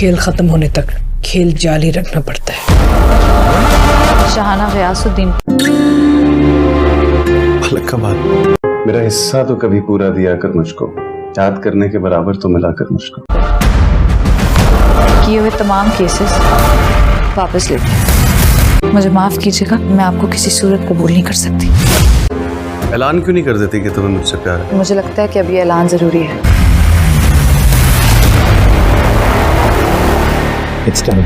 खेल खत्म होने तक खेल जारी रखना पड़ता है। शहाना गयासुद्दीन। फलक का बात, मेरा हिस्सा तो कभी पूरा दिया कर मुझको, याद करने के बराबर तो मिला कर मुझको। किए हुए तमाम केसेस वापस लेते हैं। मुझे माफ कीजिएगा, मैं आपको किसी सूरत कबूल नहीं कर सकती। ऐलान क्यों नहीं कर देती कि तुम्हें मुझसे प्यार है? मुझे लगता है कि अब ये ऐलान जरूरी है। It's time.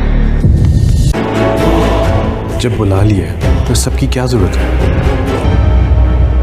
जब बुला लिया है तो सबकी क्या जरूरत है?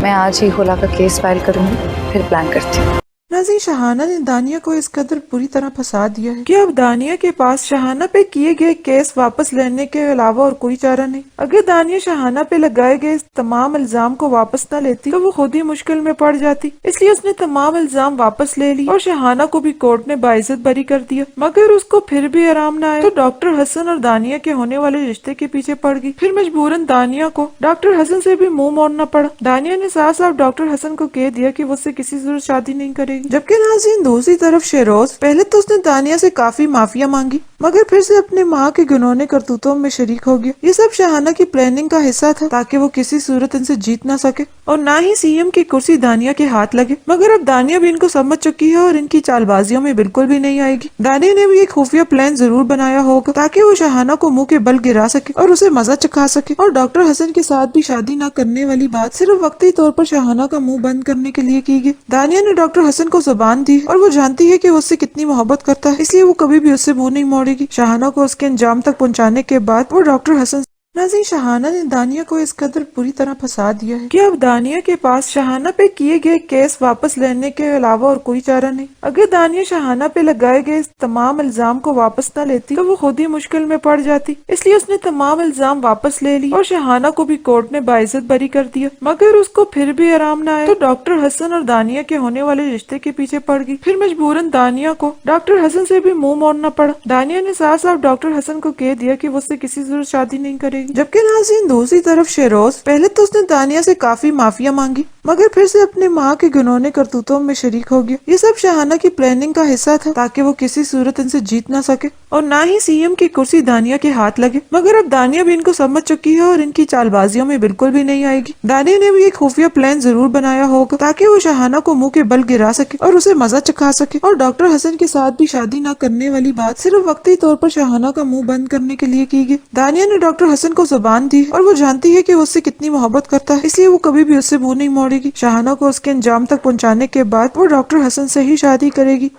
मैं आज ही खुला का केस फाइल करूंगी, फिर प्लान करती हूँ। नाज़रीन, शहाना ने दानिया को इस कदर बुरी तरह फंसा दिया है कि अब दानिया के पास शहाना पे किए गए केस वापस लेने के अलावा और कोई चारा नहीं। अगर दानिया शहाना पे लगाए गए तमाम इल्जाम को वापस न लेती तो वो खुद ही मुश्किल में पड़ जाती। इसलिए उसने तमाम इल्जाम वापस ले ली और शहाना को भी कोर्ट ने बाइज्जत बरी कर दिया। मगर उसको फिर भी आराम न आया तो डॉक्टर हसन और दानिया के होने वाले रिश्ते के पीछे पड़ गई। फिर मजबूरन दानिया को डॉक्टर हसन से भी मुंह मोड़ना पड़ा। दानिया ने साफ साफ डॉक्टर हसन को कह दिया कि वो उससे किसी जरूरत शादी नहीं करेगी। जबकि नाज़रीन, दूसरी तरफ शेरोज, पहले तो उसने दानिया से काफी माफिया मांगी, मगर फिर से अपने माँ के घिनौने करतूतों में शरीक हो गया। ये सब शहाना की प्लानिंग का हिस्सा था ताकि वो किसी सूरत इनसे जीत ना सके और ना ही सीएम की कुर्सी दानिया के हाथ लगे। मगर अब दानिया भी इनको समझ चुकी है और इनकी चालबाजियों में बिल्कुल भी नहीं आएगी। दानिया ने भी एक खुफिया प्लान जरूर बनाया होगा ताकि वो शहाना को मुंह के बल गिरा सके और उसे मजा चखा सके। और डॉक्टर हसन के साथ भी शादी ना करने वाली बात सिर्फ वक्ती तौर पर शहाना का मुंह बंद करने के लिए की गई। दानिया ने डॉक्टर हसन को जुबान दी और वो जानती है कि वो उससे कितनी मोहब्बत करता है, इसलिए वो कभी भी उससे मुंह नहीं मोड़ेगी। शहाना को उसके अंजाम तक पहुंचाने के बाद वो डॉक्टर हसन। नाज़रीन, शहाना ने दानिया को इस कदर बुरी तरह फंसा दिया है कि अब दानिया के पास शहाना पे किए गए केस वापस लेने के अलावा और कोई चारा नहीं। अगर दानिया शहाना पे लगाए गए तमाम इल्जाम को वापस न लेती तो वो खुद ही मुश्किल में पड़ जाती। इसलिए उसने तमाम इल्जाम वापस ले ली और शहाना को भी कोर्ट ने बाइज्जत बरी कर दिया। मगर उसको फिर भी आराम न आया तो डॉक्टर हसन और दानिया के होने वाले रिश्ते के पीछे पड़ गई। फिर मजबूरन दानिया को डॉक्टर हसन से भी मुंह मोड़ना पड़ा। दानिया ने साफ साफ डॉक्टर हसन को कह दिया कि वो उससे किसी जरूरत शादी नहीं करेगी। जबकि नाज़रीन, दूसरी तरफ शेरोज, पहले तो उसने दानिया से काफी माफिया मांगी, मगर फिर से अपने माँ के घिनौने करतूतों में शरीक हो गया। ये सब शहाना की प्लानिंग का हिस्सा था ताकि वो किसी सूरत इनसे जीत ना सके और ना ही सीएम की कुर्सी दानिया के हाथ लगे। मगर अब दानिया भी इनको समझ चुकी है और इनकी चालबाजियों में बिल्कुल भी नहीं आएगी। दानिया ने भी एक खुफिया प्लान जरूर बनाया होगा ताकि वो शहाना को मुंह के बल गिरा सके और उसे मजा चखा सके। और डॉक्टर हसन के साथ भी शादी ना करने वाली बात सिर्फ वक्ती तौर पर शहाना का मुंह बंद करने के लिए की गई। दानिया ने डॉक्टर हसन को जुबान दी और वो जानती है कि वो उससे कितनी मोहब्बत करता है, इसलिए वो कभी भी उससे मुंह नहीं मोड़ेगी। शहाना को उसके अंजाम तक पहुंचाने के बाद वो डॉक्टर हसन से ही शादी करेगी।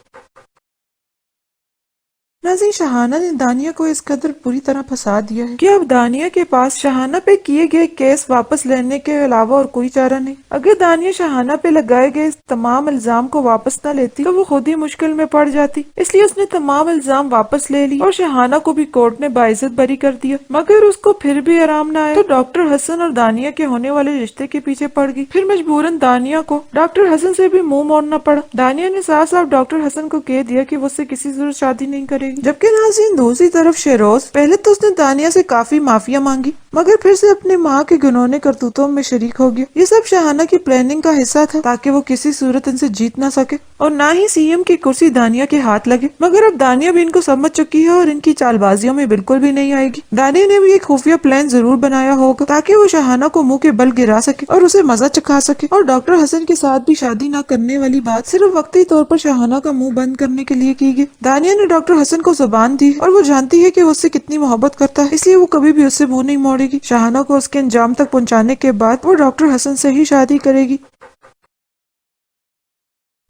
नाज़रीन, शहाना ने दानिया को इस कदर बुरी तरह फंसा दिया है कि अब दानिया के पास शहाना पे किए गए केस वापस लेने के अलावा और कोई चारा नहीं। अगर दानिया शहाना पे लगाए गए तमाम इल्जाम को वापस न लेती तो वो खुद ही मुश्किल में पड़ जाती। इसलिए उसने तमाम इल्जाम वापस ले ली और शहाना को भी कोर्ट ने बाइज्जत बरी कर दिया। मगर उसको फिर भी आराम न आया तो डॉक्टर हसन और दानिया के होने वाले रिश्ते के पीछे पड़ गई। फिर मजबूरन दानिया को डॉक्टर हसन से भी मुंह मोड़ना पड़ा। दानिया ने साफ साफ डॉक्टर हसन को कह दिया कि वो उससे किसी जरूरत शादी नहीं करेगी। जबकि नाज़रीन, दूसरी तरफ शेरोज, पहले तो उसने दानिया से काफी माफिया मांगी, मगर फिर से अपने माँ के घिनौने करतूतों में शरीक हो गया। ये सब शहाना की प्लानिंग का हिस्सा था ताकि वो किसी सूरत इनसे जीत ना सके और ना ही सीएम की कुर्सी दानिया के हाथ लगे। मगर अब दानिया भी इनको समझ चुकी है और इनकी चालबाजियों में बिल्कुल भी नहीं आएगी। दानिया ने भी एक खुफिया प्लान जरूर बनाया होगा ताकि वो शहाना को मुंह के बल गिरा सके और उसे मजा चखा सके। और डॉक्टर हसन के साथ भी शादी ना करने वाली बात सिर्फ वक्ती तौर पर शहाना का मुंह बंद करने के लिए की गई। दानिया ने डॉक्टर हसन को जुबान दी और वो जानती है कि वो उससे कितनी मोहब्बत करता है, इसलिए वो कभी भी उससे मुंह नहीं मोड़ेगी। शहाना को उसके अंजाम तक पहुंचाने के बाद वो डॉक्टर हसन से ही शादी करेगी।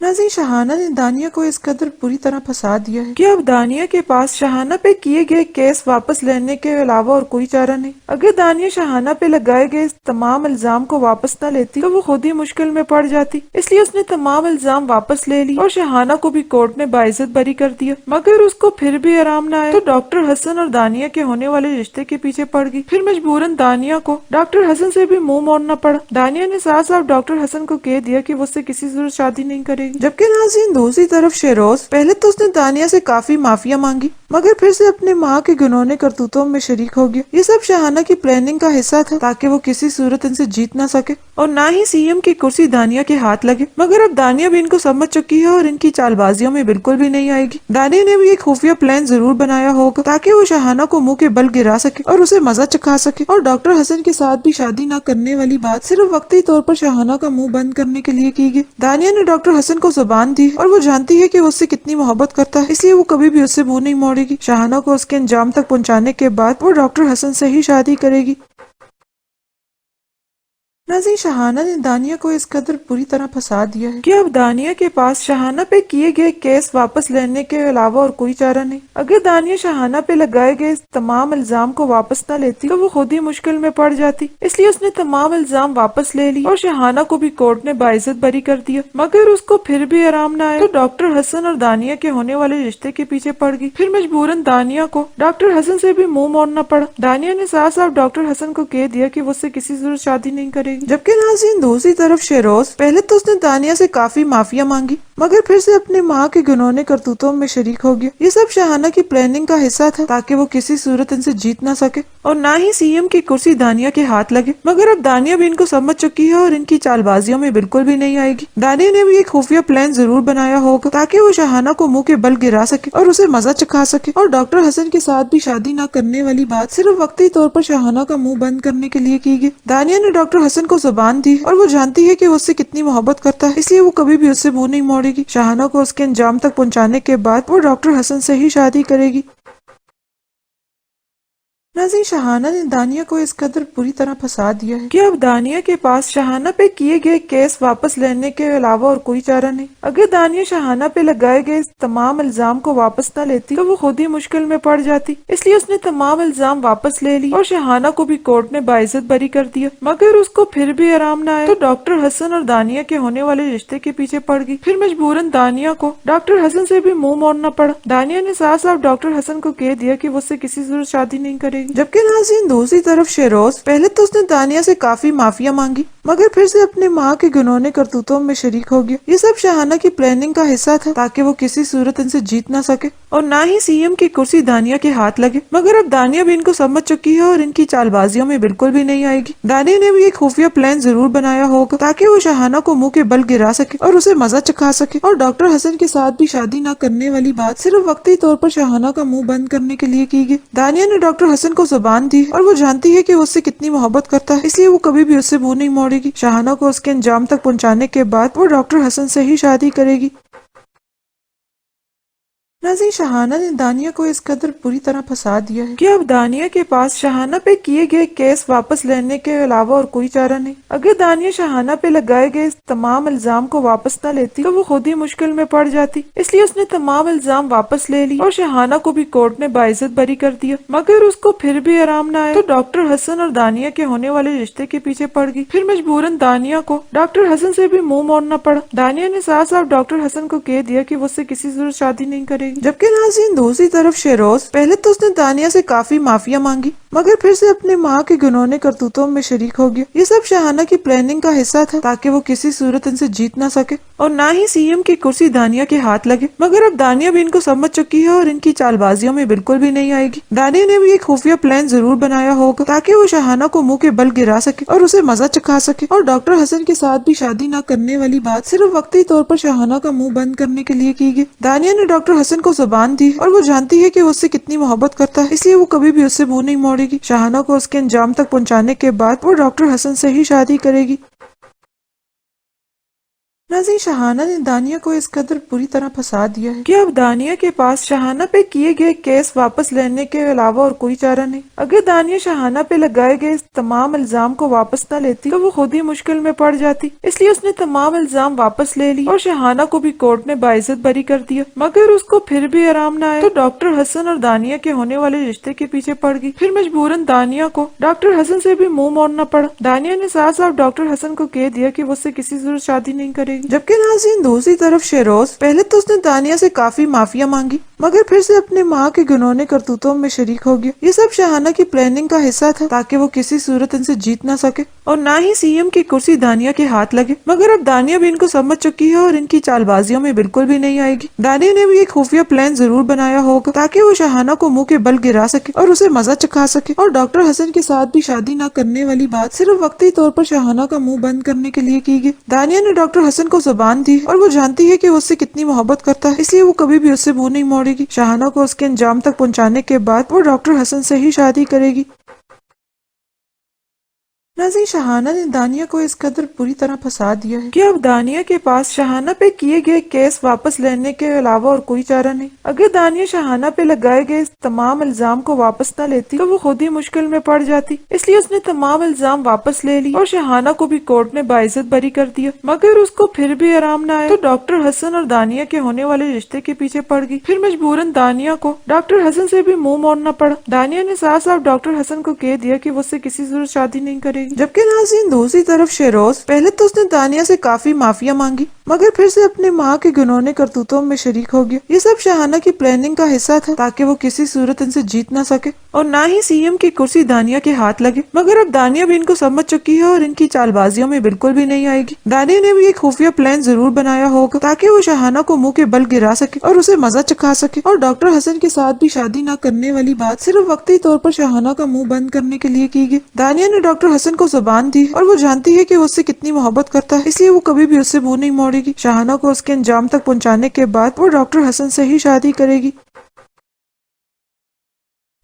नाज़रीन, शहाना ने दानिया को इस कदर बुरी तरह फंसा दिया है कि अब दानिया के पास शहाना पे किए गए केस वापस लेने के अलावा और कोई चारा नहीं। अगर दानिया शहाना पे लगाए गए तमाम इल्जाम को वापस न लेती तो वो खुद ही मुश्किल में पड़ जाती। इसलिए उसने तमाम इल्जाम वापस ले ली और शहाना को भी कोर्ट ने बाइज्जत बरी कर दिया। मगर उसको फिर भी आराम न आया तो डॉक्टर हसन और दानिया के होने वाले रिश्ते के पीछे पड़ गई। फिर मजबूरन दानिया को डॉक्टर हसन से भी मुंह मोड़ना पड़ा। दानिया ने साफ साफ डॉक्टर हसन को कह दिया कि वो उससे किसी जरूरत शादी नहीं करेगी। जबकि नाज़रीन, दूसरी तरफ शेरोज, पहले तो उसने दानिया से काफी माफिया मांगी, मगर फिर से अपने माँ के घिनौने करतूतों में शरीक हो गया। ये सब शहाना की प्लानिंग का हिस्सा था ताकि वो किसी सूरत इनसे जीत ना सके और ना ही सीएम की कुर्सी दानिया के हाथ लगे। मगर अब दानिया भी इनको समझ चुकी है और इनकी चालबाजियों में बिल्कुल भी नहीं आएगी। दानिया ने भी एक खुफिया प्लान जरूर बनाया होगा ताकि वो शहाना को मुंह के बल गिरा सके और उसे मजा चखा सके। और डॉक्टर हसन के साथ भी शादी ना करने वाली बात सिर्फ वक्ती तौर पर शहाना का मुंह बंद करने के लिए की गई। दानिया ने डॉक्टर हसन को जुबान दी और वो जानती है कि वो उससे कितनी मोहब्बत करता है, इसलिए वो कभी भी उससे मुंह नहीं मोड़ेगी। शहाना को उसके अंजाम तक पहुंचाने के बाद वो डॉक्टर हसन से ही शादी करेगी। नाज़रीन, शहाना ने दानिया को इस कदर बुरी तरह फंसा दिया है कि अब दानिया के पास शहाना पे किए गए केस वापस लेने के अलावा और कोई चारा नहीं। अगर दानिया शहाना पे लगाए गए तमाम इल्जाम को वापस न लेती तो वो खुद ही मुश्किल में पड़ जाती, इसलिए उसने तमाम इल्जाम वापस ले ली और शहाना को भी कोर्ट ने बाइज्जत बरी कर दिया। मगर उसको फिर भी आराम न आया तो डॉक्टर हसन और दानिया के होने वाले रिश्ते के पीछे पड़ गई। फिर मजबूरन दानिया को डॉक्टर हसन से भी मुंह मोड़ना पड़ा। दानिया ने साफ साफ डॉक्टर हसन को कह दिया कि वो उससे किसी जरूर शादी नहीं करेगी। जबकि नाज़रीन, दूसरी तरफ शेरोज पहले तो उसने दानिया से काफी माफिया मांगी मगर फिर से अपने माँ के घिनौने करतूतों में शरीक हो गया। ये सब शहाना की प्लानिंग का हिस्सा था ताकि वो किसी सूरत इनसे जीत ना सके और ना ही सीएम की कुर्सी दानिया के हाथ लगे। मगर अब दानिया भी इनको समझ चुकी है और इनकी चालबाजियों में बिल्कुल भी नहीं आएगी। दानिया ने भी एक खुफिया प्लान जरूर बनाया होगा ताकि वो शहाना को मुंह के बल गिरा सके और उसे मजा चखा सके। और डॉक्टर हसन के साथ भी शादी ना करने वाली बात सिर्फ वक्ती तौर पर शहाना का मुंह बंद करने के लिए की गई। दानिया ने डॉक्टर हसन को जुबान दी और वो जानती है कि वो उससे कितनी मोहब्बत करता है, इसलिए वो कभी भी उससे मुंह नहीं मोड़ेगी। शहाना को उसके अंजाम तक पहुंचाने के बाद वो डॉक्टर हसन से ही शादी करेगी। नाज़रीन, शहाना ने दानिया को इस कदर बुरी तरह फंसा दिया है कि अब दानिया के पास शहाना पे किए गए केस वापस लेने के अलावा और कोई चारा नहीं। अगर दानिया शहाना पे लगाए गए तमाम इल्जाम को वापस न लेती तो वो खुद ही मुश्किल में पड़ जाती, इसलिए उसने तमाम इल्जाम वापस ले ली और शहाना को भी कोर्ट ने बाइज्जत बरी कर दिया। मगर उसको फिर भी आराम न आया तो डॉक्टर हसन और दानिया के होने वाले रिश्ते के पीछे पड़ गई। फिर मजबूरन दानिया को डॉक्टर हसन से भी मुंह मोड़ना पड़ा। दानिया ने साफ साफ डॉक्टर हसन को कह दिया कि वो उससे किसी जरूर शादी नहीं करेगी। जबकि नाज़रीन, दूसरी तरफ शेरोज पहले तो उसने दानिया से काफी माफिया मांगी मगर फिर से अपने माँ के घिनौने करतूतों में शरीक हो गया। ये सब शहाना की प्लानिंग का हिस्सा था ताकि वो किसी सूरत इनसे जीत ना सके और ना ही सीएम की कुर्सी दानिया के हाथ लगे। मगर अब दानिया भी इनको समझ चुकी है और इनकी चालबाजियों में बिल्कुल भी नहीं आएगी। दानिया ने भी एक खुफिया प्लान जरूर बनाया होगा ताकि वो शहाना को मुंह के बल गिरा सके और उसे मजा चखा सके। और डॉक्टर हसन के साथ भी शादी ना करने वाली बात सिर्फ वक्ती तौर पर शहाना का मुंह बंद करने के लिए की गई। दानिया ने डॉक्टर हसन को जुबान दी और वो जानती है कि वो उससे कितनी मोहब्बत करता है, इसलिए वो कभी भी उससे मुंह नहीं मोड़ेगी। शहाना को उसके अंजाम तक पहुंचाने के बाद वो डॉक्टर हसन से ही शादी करेगी। नाज़रीन, शहाना ने दानिया को इस कदर बुरी तरह फंसा दिया है कि अब दानिया के पास शहाना पे किए गए केस वापस लेने के अलावा और कोई चारा नहीं। अगर दानिया शहाना पे लगाए गए तमाम इल्जाम को वापस न लेती तो वो खुद ही मुश्किल में पड़ जाती, इसलिए उसने तमाम इल्जाम वापस ले ली और शहाना को भी कोर्ट ने बाइज्जत बरी कर दिया। मगर उसको फिर भी आराम न आया तो डॉक्टर हसन और दानिया के होने वाले रिश्ते के पीछे पड़ गई। फिर मजबूरन दानिया को डॉक्टर हसन से भी मुंह मोड़ना पड़ा। दानिया ने साफ साफ डॉक्टर हसन को कह दिया कि वो उससे किसी जरूर शादी नहीं करेगी। जबकि नाज़रीन, दूसरी तरफ शेरोज पहले तो उसने दानिया से काफी माफिया मांगी मगर फिर से अपने माँ के घिनौने करतूतों में शरीक हो गया। ये सब शहाना की प्लानिंग का हिस्सा था ताकि वो किसी सूरत इनसे जीत ना सके और ना ही सीएम की कुर्सी दानिया के हाथ लगे। मगर अब दानिया भी इनको समझ चुकी है और इनकी चालबाजियों में बिल्कुल भी नहीं आएगी। दानिया ने भी एक खुफिया प्लान जरूर बनाया होगा ताकि वो शहाना को मुंह के बल गिरा सके और उसे मजा चखा सके। और डॉक्टर हसन के साथ भी शादी ना करने वाली बात सिर्फ वक्ती तौर पर शहाना का मुंह बंद करने के लिए की गई। दानिया ने डॉक्टर हसन को जुबान दी और वो जानती है कि वो उससे कितनी मोहब्बत करता है, इसलिए वो कभी भी उससे मुंह नहीं मोड़ेगी। शहाना को उसके अंजाम तक पहुंचाने के बाद वो डॉक्टर हसन से ही शादी करेगी। नाज़रीन, शहाना ने दानिया को इस कदर बुरी तरह फंसा दिया है कि अब दानिया के पास शहाना पे किए गए केस वापस लेने के अलावा और कोई चारा नहीं। अगर दानिया शहाना पे लगाए गए तमाम इल्जाम को वापस न लेती तो वो खुद ही मुश्किल में पड़ जाती, इसलिए उसने तमाम इल्जाम वापस ले ली और शहाना को भी कोर्ट ने बाइज्जत बरी कर दिया। मगर उसको फिर भी आराम न आया तो डॉक्टर हसन और दानिया के होने वाले रिश्ते के पीछे पड़ गई। फिर मजबूरन दानिया को डॉक्टर हसन से भी मुंह मोड़ना पड़ा। दानिया ने साफ साफ डॉक्टर हसन को कह दिया कि वो उससे किसी जरूर शादी नहीं करेगी। करेगी। जबकि नाज़रीन दूसरी तरफ शेरोज, पहले तो उसने दानिया से काफी माफिया मांगी मगर फिर से अपने माँ के घिनौने करतूतों में शरीक हो गया। ये सब शहाना की प्लानिंग का हिस्सा था ताकि वो किसी सूरत इनसे जीत ना सके और ना ही सीएम की कुर्सी दानिया के हाथ लगे। मगर अब दानिया भी इनको समझ चुकी है और इनकी चालबाजियों में बिल्कुल भी नहीं आएगी। दानिया ने भी एक खुफिया प्लान जरूर बनाया होगा ताकि वो शहाना को मुंह के बल गिरा सके और उसे मजा चखा सके। और डॉक्टर हसन के साथ भी शादी ना करने वाली बात सिर्फ वक्ती तौर पर शहाना का मुंह बंद करने के लिए की गई। दानिया ने डॉक्टर हसन को जुबान दी और वो जानती है कि वो उससे कितनी मोहब्बत करता है, इसलिए वो कभी भी उससे मुंह नहीं मोड़ेगी। शहाना को उसके अंजाम तक पहुंचाने के बाद वो डॉक्टर हसन से ही शादी करेगी। नाज़रीन शहाना ने दानिया को इस कदर बुरी तरह फंसा दिया है कि अब दानिया के पास शहाना पे किए गए केस वापस लेने के अलावा और कोई चारा नहीं। अगर दानिया शहाना पे लगाए गए तमाम इल्जाम को वापस न लेती तो वो खुद ही मुश्किल में पड़ जाती, इसलिए उसने तमाम इल्जाम वापस ले ली और शहाना को भी कोर्ट में बाइज्जत बरी कर दिया। मगर उसको फिर भी आराम न आया तो डॉक्टर हसन और दानिया के होने वाले रिश्ते के पीछे पड़ गई। फिर मजबूरन दानिया को डॉक्टर हसन से भी मुंह मोड़ना पड़ा। दानिया ने साफ साफ डॉक्टर हसन को कह दिया कि वो उससे किसी सूरत शादी नहीं करेगी। जबकि नाज़रीन दूसरी तरफ शेरोज, पहले तो उसने दानिया से काफी माफिया मांगी मगर फिर से अपने माँ के घिनौने करतूतों में शरीक हो गया। ये सब शहाना की प्लानिंग का हिस्सा था ताकि वो किसी सूरत इनसे जीत ना सके और ना ही सीएम की कुर्सी दानिया के हाथ लगे। मगर अब दानिया भी इनको समझ चुकी है और इनकी चालबाजियों में बिल्कुल भी नहीं आएगी। दानिया ने भी एक खुफिया प्लान जरूर बनाया होगा ताकि वो शहाना को मुंह के बल गिरा सके और उसे मजा चखा सके। और डॉक्टर हसन के साथ भी शादी ना करने वाली बात सिर्फ वक्ती तौर पर शहाना का मुंह बंद करने के लिए की गई। दानिया ने डॉक्टर हसन को जुबान दी और वो जानती है कि वो उससे कितनी मोहब्बत करता है, इसलिए वो कभी भी उससे मुंह नहीं मोड़ेगी। शहाना को उसके अंजाम तक पहुंचाने के बाद वो डॉक्टर हसन से ही शादी करेगी।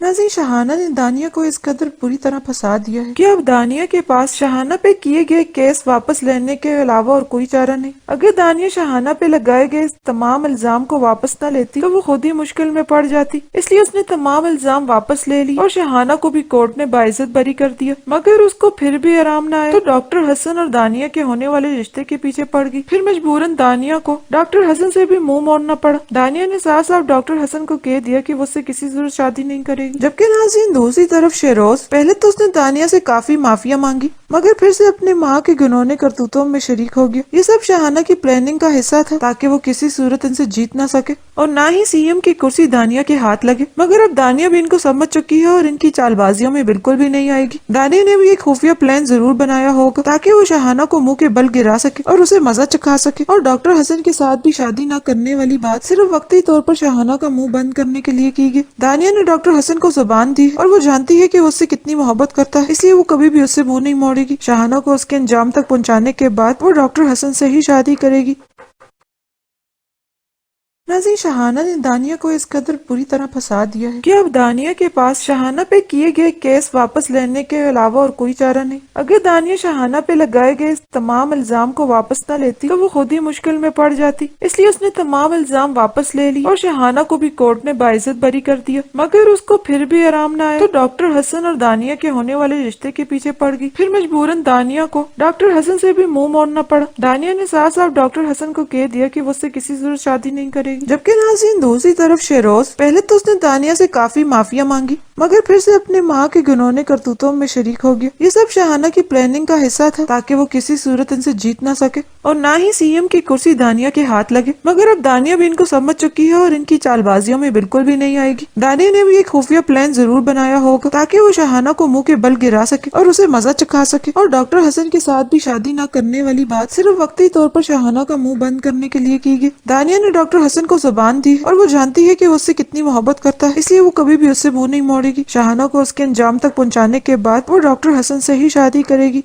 नाज़रीन शहाना ने दानिया को इस कदर बुरी तरह फंसा दिया है कि अब दानिया के पास शहाना पे किए गए केस वापस लेने के अलावा और कोई चारा नहीं। अगर दानिया शहाना पे लगाए गए तमाम इल्जाम को वापस न लेती तो वो खुद ही मुश्किल में पड़ जाती, इसलिए उसने तमाम इल्जाम वापस ले ली और शहाना को भी कोर्ट में बाइज्जत बरी कर दिया। मगर उसको फिर भी आराम न आया तो डॉक्टर हसन और दानिया के होने वाले रिश्ते के पीछे पड़ गई। फिर मजबूरन दानिया को डॉक्टर हसन से भी मुंह मोड़ना पड़ा। दानिया ने साफ साफ डॉक्टर हसन को कह दिया कि वो उससे किसी सूरत शादी नहीं करेगी। जबकि नाज़रीन दूसरी तरफ शेरोज, पहले तो उसने दानिया से काफी माफिया मांगी मगर फिर से अपने माँ के घिनौने करतूतों में शरीक हो गया। ये सब शहाना की प्लानिंग का हिस्सा था ताकि वो किसी सूरत इनसे जीत ना सके और ना ही सीएम की कुर्सी दानिया के हाथ लगे। मगर अब दानिया भी इनको समझ चुकी है और इनकी चालबाजियों में बिल्कुल भी नहीं आएगी। दानिया ने भी एक खुफिया प्लान जरूर बनाया होगा ताकि वो शहाना को मुंह के बल गिरा सके और उसे मजा चखा सके। और डॉक्टर हसन के साथ भी शादी ना करने वाली बात सिर्फ वक्ती तौर पर शहाना का मुंह बंद करने के लिए की गई। दानिया ने डॉक्टर हसन को जुबान दी और वो जानती है कि वो उससे कितनी मोहब्बत करता है, इसलिए वो कभी भी उससे मुंह नहीं मोड़ेगी। शहाना को उसके अंजाम तक पहुंचाने के बाद वो डॉक्टर हसन से ही शादी करेगी। नाज़रीन शहाना ने दानिया को इस कदर बुरी तरह फंसा दिया है कि अब दानिया के पास शहाना पे किए गए केस वापस लेने के अलावा और कोई चारा नहीं। अगर दानिया शहाना पे लगाए गए तमाम इल्जाम को वापस न लेती तो वो खुद ही मुश्किल में पड़ जाती, इसलिए उसने तमाम इल्जाम वापस ले ली और शहाना को भी कोर्ट में बाइज्जत बरी कर दिया। मगर उसको फिर भी आराम न आया तो डॉक्टर हसन और दानिया के होने वाले रिश्ते के पीछे पड़ गई। फिर मजबूरन दानिया को डॉक्टर हसन से भी मुंह मोड़ना पड़ा। दानिया ने साफ साफ डॉक्टर हसन को कह दिया कि वो उससे किसी सूरत शादी नहीं करेगी। जबकि नाज़रीन दूसरी तरफ शेरोज, पहले तो उसने दानिया से काफी माफिया मांगी मगर फिर से अपने माँ के घिनौने करतूतों में शरीक हो गया। ये सब शहाना की प्लानिंग का हिस्सा था ताकि वो किसी सूरत इनसे जीत ना सके और ना ही सीएम की कुर्सी दानिया के हाथ लगे। मगर अब दानिया भी इनको समझ चुकी है और इनकी चालबाजियों में बिल्कुल भी नहीं आएगी। दानिया ने भी एक खुफिया प्लान जरूर बनाया होगा ताकि वो शहाना को मुंह के बल गिरा सके और उसे मजा चखा सके। और डॉक्टर हसन के साथ भी शादी ना करने वाली बात सिर्फ वक्ती तौर पर शहाना का मुंह बंद करने के लिए की गई। दानिया ने डॉक्टर हसन को जुबान दी और वो जानती है कि वो उससे कितनी मोहब्बत करता है, इसलिए वो कभी भी उससे मुंह नहीं मोड़ेगी। शहाना को उसके अंजाम तक पहुंचाने के बाद वो डॉक्टर हसन से ही शादी करेगी।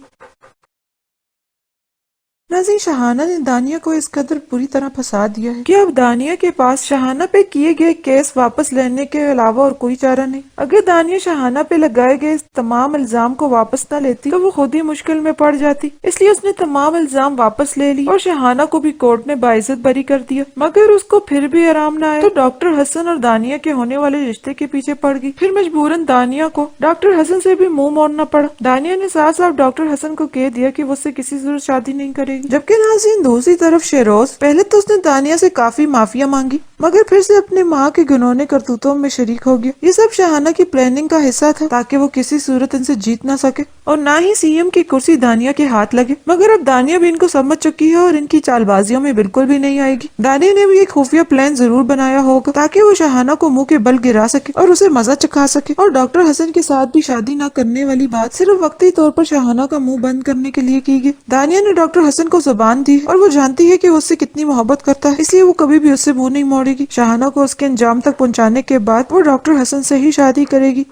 नाज़रीन शहाना ने दानिया को इस कदर बुरी तरह फंसा दिया है कि अब दानिया के पास शहाना पे किए गए केस वापस लेने के अलावा और कोई चारा नहीं। अगर दानिया शहाना पे लगाए गए तमाम इल्जाम को वापस न लेती तो वो खुद ही मुश्किल में पड़ जाती, इसलिए उसने तमाम इल्जाम वापस ले ली और शहाना को भी कोर्ट में बाइज्जत बरी कर दिया। मगर उसको फिर भी आराम न आया तो डॉक्टर हसन और दानिया के होने वाले रिश्ते के पीछे पड़ गई। फिर मजबूरन दानिया को डॉक्टर हसन से भी मुंह मोड़ना पड़ा। दानिया ने साफ साफ डॉक्टर हसन को कह दिया कि वो उससे किसी सूरत शादी नहीं करेगी। करेगी। जबकि नाज़रीन दूसरी तरफ शेरोज, पहले तो उसने दानिया से काफी माफिया मांगी मगर फिर से अपनी माँ के घिनौने करतूतों में शरीक हो गया। ये सब शाहाना की प्लानिंग का हिस्सा था ताकि वो किसी सूरत इनसे जीत ना सके और ना ही सीएम की कुर्सी दानिया के हाथ लगे। मगर अब दानिया भी इनको समझ चुकी है और इनकी चालबाजियों में बिल्कुल भी नहीं आएगी। दानिया ने भी एक खुफिया प्लान जरूर बनाया होगा ताकि वो शाहाना को मुंह के बल गिरा सके और उसे मजा चखा सके। और डॉक्टर हसन के साथ भी शादी न करने वाली बात सिर्फ वक्ती तौर पर शाहाना का मुंह बंद करने के लिए की गई। दानिया ने डॉक्टर हसन को जुबान दी और वो जानती है कि वो उससे कितनी मोहब्बत करता है, इसलिए वो कभी भी उससे मुंह नहीं मोड़ेगी। शाहाना को उसके अंजाम तक पहुंचाने के बाद वो डॉक्टर हसन से ही शादी करेगी।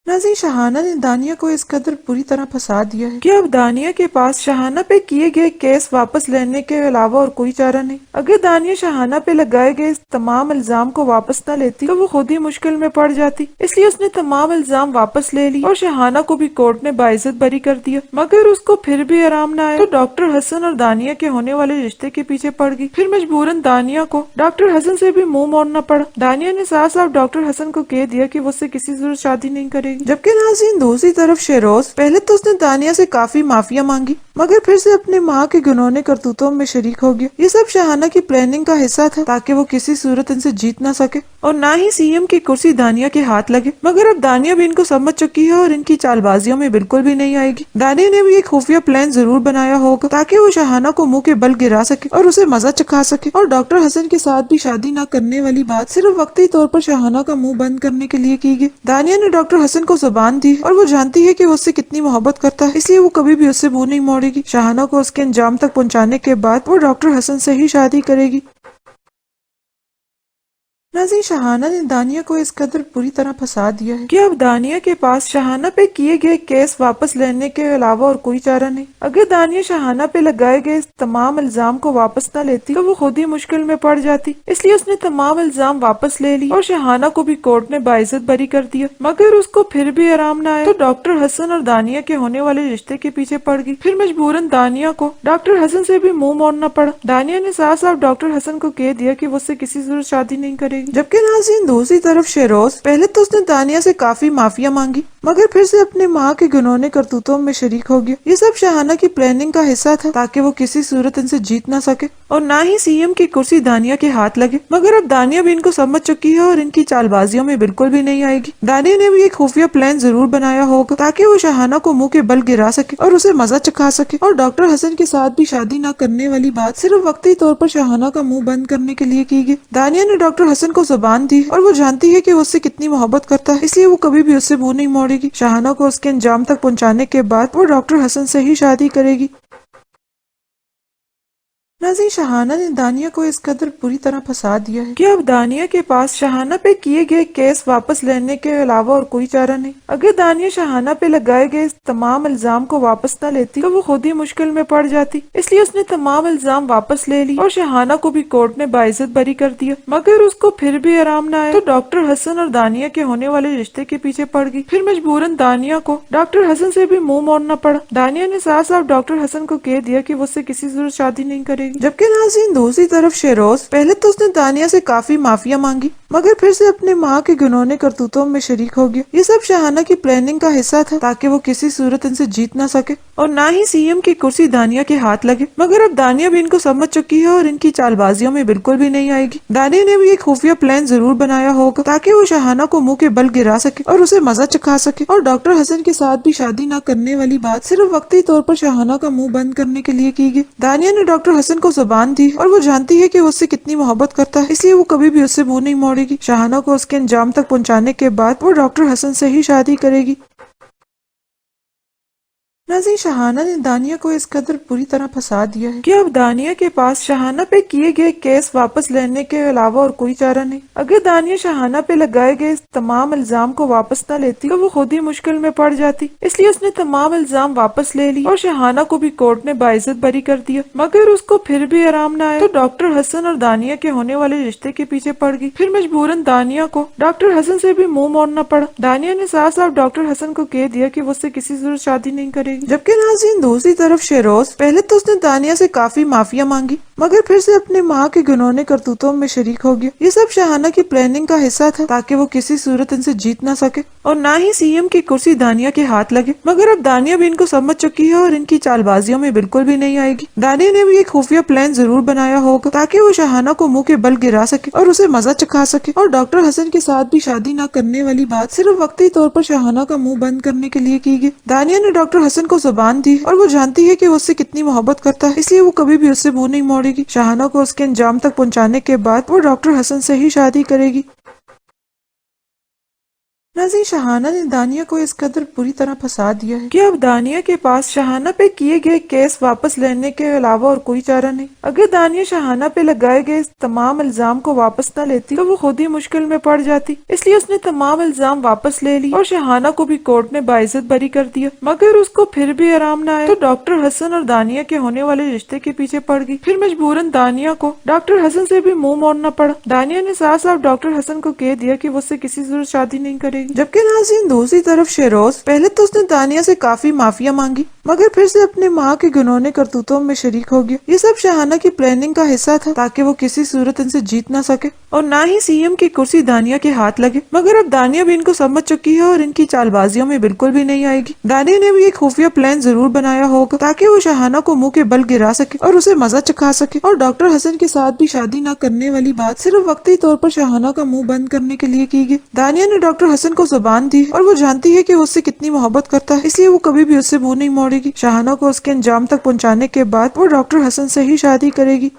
नाज़रीन शाहाना ने दानिया को इस कदर बुरी तरह फंसा दिया है कि अब दानिया के पास शाहाना पे किए गए केस वापस लेने के अलावा और कोई चारा नहीं। अगर दानिया शाहाना पे लगाए गए इस तमाम इल्जाम को वापस न लेती तो वो खुद ही मुश्किल में पड़ जाती, इसलिए उसने तमाम इल्जाम वापस ले ली और शाहाना को भी कोर्ट ने बाइज्जत बरी कर दिया। मगर उसको फिर भी आराम न आया तो डॉक्टर हसन और दानिया के होने वाले रिश्ते के पीछे पड़ गई। फिर मजबूरन दानिया को डॉक्टर हसन से भी मुंह मोड़ना पड़ा। दानिया ने साफ साफ डॉक्टर हसन को कह दिया कि वो उससे किसी जरूर शादी नहीं करेगी। जबकि नाज़रीन दूसरी तरफ शेरोज, पहले तो उसने दानिया से काफी माफिया मांगी मगर फिर से अपनी माँ के घिनौने करतूतों में शरीक हो गया। ये सब शाहाना की प्लानिंग का हिस्सा था ताकि वो किसी सूरत इनसे जीत ना सके और ना ही सीएम की कुर्सी दानिया के हाथ लगे। मगर अब दानिया भी इनको समझ चुकी है और इनकी चालबाजियों में बिल्कुल भी नहीं आएगी। दानिया ने भी एक खुफिया प्लान जरूर बनाया होगा ताकि वो शाहाना को मुंह के बल गिरा सके और उसे मजा चखा सके। और डॉक्टर हसन के साथ भी शादी न करने वाली बात सिर्फ वक्ती तौर पर शाहाना का मुंह बंद करने के लिए की गई। दानिया ने डॉक्टर हसन को जुबान दी और वो जानती है कि वो उससे कितनी मोहब्बत करता है, इसलिए वो कभी भी उससे मुंह नहीं मोड़ेगी। शाहाना को उसके अंजाम तक पहुंचाने के बाद वो डॉक्टर हसन से ही शादी करेगी। नाज़रीन शाहाना ने दानिया को इस कदर बुरी तरह फंसा दिया है कि अब दानिया के पास शाहाना पे किए गए केस वापस लेने के अलावा और कोई चारा नहीं। अगर दानिया शाहाना पे लगाए गए इस तमाम इल्जाम को वापस न लेती तो वो खुद ही मुश्किल में पड़ जाती, इसलिए उसने तमाम इल्जाम वापस ले ली और शाहाना को भी कोर्ट ने बाइज्जत बरी कर दिया। मगर उसको फिर भी आराम न आया तो डॉक्टर हसन और दानिया के होने वाले रिश्ते के पीछे पड़ गई। फिर मजबूरन दानिया को डॉक्टर हसन से भी मुंह मोड़ना पड़ा। दानिया ने साफ साफ डॉक्टर हसन को कह दिया कि वो उससे किसी जरूर शादी नहीं करेगी। जबकि नाज़रीन दूसरी तरफ शेरोज, पहले तो उसने दानिया से काफी माफिया मांगी मगर फिर से अपनी माँ के घिनौने करतूतों में शरीक हो गया। ये सब शाहाना की प्लानिंग का हिस्सा था ताकि वो किसी सूरत इनसे जीत ना सके और ना ही सीएम की कुर्सी दानिया के हाथ लगे। मगर अब दानिया भी इनको समझ चुकी है और इनकी चालबाजियों में बिल्कुल भी नहीं आएगी। दानिया ने भी एक खुफिया प्लान जरूर बनाया होगा ताकि वो शाहाना को मुंह के बल गिरा सके और उसे मजा चखा सके। और डॉक्टर हसन के साथ भी शादी न करने वाली बात सिर्फ वक्ती तौर पर शाहाना का मुंह बंद करने के लिए की गई। दानिया ने डॉक्टर हसन को जुबान दी और वो जानती है कि वो उससे कितनी मोहब्बत करता है, इसलिए वो कभी भी उससे मुंह नहीं मोड़ेगी। शाहाना को उसके अंजाम तक पहुंचाने के बाद वो डॉक्टर हसन से ही शादी करेगी। नाज़रीन शाहाना ने दानिया को इस कदर बुरी तरह फंसा दिया है कि अब दानिया के पास शाहाना पे किए गए केस वापस लेने के अलावा और कोई चारा नहीं। अगर दानिया शाहाना पे लगाए गए इस तमाम इल्जाम को वापस न लेती तो वो खुद ही मुश्किल में पड़ जाती, इसलिए उसने तमाम इल्जाम वापस ले ली और शाहाना को भी कोर्ट ने बाइज्जत बरी कर दिया। मगर उसको फिर भी आराम न आया तो डॉक्टर हसन और दानिया के होने वाले रिश्ते के पीछे पड़ गई। फिर मजबूरन दानिया को डॉक्टर हसन से भी मुंह मोड़ना पड़ा। दानिया ने साफ साफ डॉक्टर हसन को कह दिया कि वो उससे किसी जरूर शादी नहीं करेगी। जबकि नाज़रीन दूसरी तरफ शेरोज, पहले तो उसने दानिया से काफी माफिया मांगी मगर फिर से अपनी माँ के घिनौने करतूतों में शरीक हो गया। ये सब शाहाना की प्लानिंग का हिस्सा था ताकि वो किसी सूरत इनसे जीत ना सके और ना ही सीएम की कुर्सी दानिया के हाथ लगे। मगर अब दानिया भी इनको समझ चुकी है और इनकी चालबाजियों में बिल्कुल भी नहीं आएगी। दानिया ने भी एक खुफिया प्लान जरूर बनाया होगा ताकि वो शाहाना को मुंह के बल गिरा सके और उसे मजा चखा सके। और डॉक्टर हसन के साथ भी शादी न करने वाली बात सिर्फ वक्ती तौर पर शाहाना का मुंह बंद करने के लिए की गई। दानिया ने डॉक्टर हसन को जुबान दी और वो जानती है कि वो उससे कितनी मोहब्बत करता है, इसलिए वो कभी भी उससे मुंह नहीं मोड़ेगी। शाहाना को उसके अंजाम तक पहुंचाने के बाद वो डॉक्टर हसन से ही शादी करेगी। नाज़रीन शाहाना ने दानिया को इस कदर बुरी तरह फंसा दिया है कि अब दानिया के पास शाहाना पे किए गए केस वापस लेने के अलावा और कोई चारा नहीं। अगर दानिया शाहाना पे लगाए गए इस तमाम इल्जाम को वापस न लेती तो वो खुद ही मुश्किल में पड़ जाती, इसलिए उसने तमाम इल्जाम वापस ले ली और शाहाना को भी कोर्ट ने बाइज्जत बरी कर दिया। मगर उसको फिर भी आराम न आया तो डॉक्टर हसन और दानिया के होने वाले रिश्ते के पीछे पड़ गई। फिर मजबूरन दानिया को डॉक्टर हसन से भी मुंह मोड़ना पड़ा। दानिया ने साफ साफ डॉक्टर हसन को कह दिया कि वो उससे किसी जरूर शादी नहीं करेगी। करेगी। जबकि नाज़रीन दूसरी तरफ शेरोज, पहले तो उसने दानिया से काफी माफिया मांगी मगर फिर से अपनी माँ के घिनौने करतूतों में शरीक हो गया। ये सब शाहाना की प्लानिंग का हिस्सा था ताकि वो किसी सूरत इनसे जीत ना सके और ना ही सीएम की कुर्सी दानिया के हाथ लगे। मगर अब दानिया भी इनको समझ चुकी है और इनकी चालबाजियों में बिल्कुल भी नहीं आएगी। दानिया ने भी एक खुफिया प्लान जरूर बनाया होगा ताकि वो शाहाना को मुंह के बल गिरा सके और उसे मजा चखा सके। और डॉक्टर हसन के साथ भी शादी न करने वाली बात सिर्फ वक्ती तौर पर शाहाना का मुंह बंद करने के लिए की गई। दानिया ने डॉक्टर हसन को जुबान दी और वो जानती है कि वो उससे कितनी मोहब्बत करता है, इसलिए वो कभी भी उससे मुंह नहीं मोड़ेगी। शाहाना को उसके अंजाम तक पहुंचाने के बाद वो डॉक्टर हसन से ही शादी करेगी। नाज़रीन शाहाना ने दानिया को इस कदर बुरी तरह फंसा दिया है कि अब दानिया के पास शाहाना पे किए गए केस वापस लेने के अलावा और कोई चारा नहीं। अगर दानिया शाहाना पे लगाए गए तमाम इल्जाम को वापस न लेती तो वो खुद ही मुश्किल में पड़ जाती, इसलिए उसने तमाम इल्जाम वापस ले ली और शाहाना को भी कोर्ट में बाइज्जत बरी कर दिया। मगर उसको फिर भी आराम न आया तो डॉक्टर हसन और दानिया के होने वाले रिश्ते के पीछे पड़ गई। फिर मजबूरन दानिया को डॉक्टर हसन से भी मुंह मोड़ना पड़ा। दानिया ने साफ साफ डॉक्टर हसन को कह दिया कि वो उससे किसी जरूर शादी नहीं करेगी। जबकि नाज़रीन दूसरी तरफ शेरोज, पहले तो उसने दानिया से काफी माफिया मांगी मगर फिर से अपनी माँ के घिनौने करतूतों में शरीक हो गया। ये सब शाहाना की प्लानिंग का हिस्सा था ताकि वो किसी सूरत इनसे जीत ना सके और ना ही सीएम की कुर्सी दानिया के हाथ लगे। मगर अब दानिया भी इनको समझ चुकी है और इनकी चालबाजियों में बिल्कुल भी नहीं आएगी। दानिया ने भी एक खुफिया प्लान जरूर बनाया होगा ताकि वो शाहाना को मुंह के बल गिरा सके और उसे मजा चखा सके। और डॉक्टर हसन के साथ भी शादी न करने वाली बात सिर्फ वक्ती तौर पर शाहाना का मुंह बंद करने के लिए की गई। दानिया ने डॉक्टर हसन को जुबान दी और वो जानती है कि वो उससे कितनी मोहब्बत करता है, इसलिए वो कभी भी उससे मुंह नहीं मोड़ेगी। शाहाना को उसके अंजाम तक पहुंचाने के बाद वो डॉक्टर हसन से ही शादी करेगी।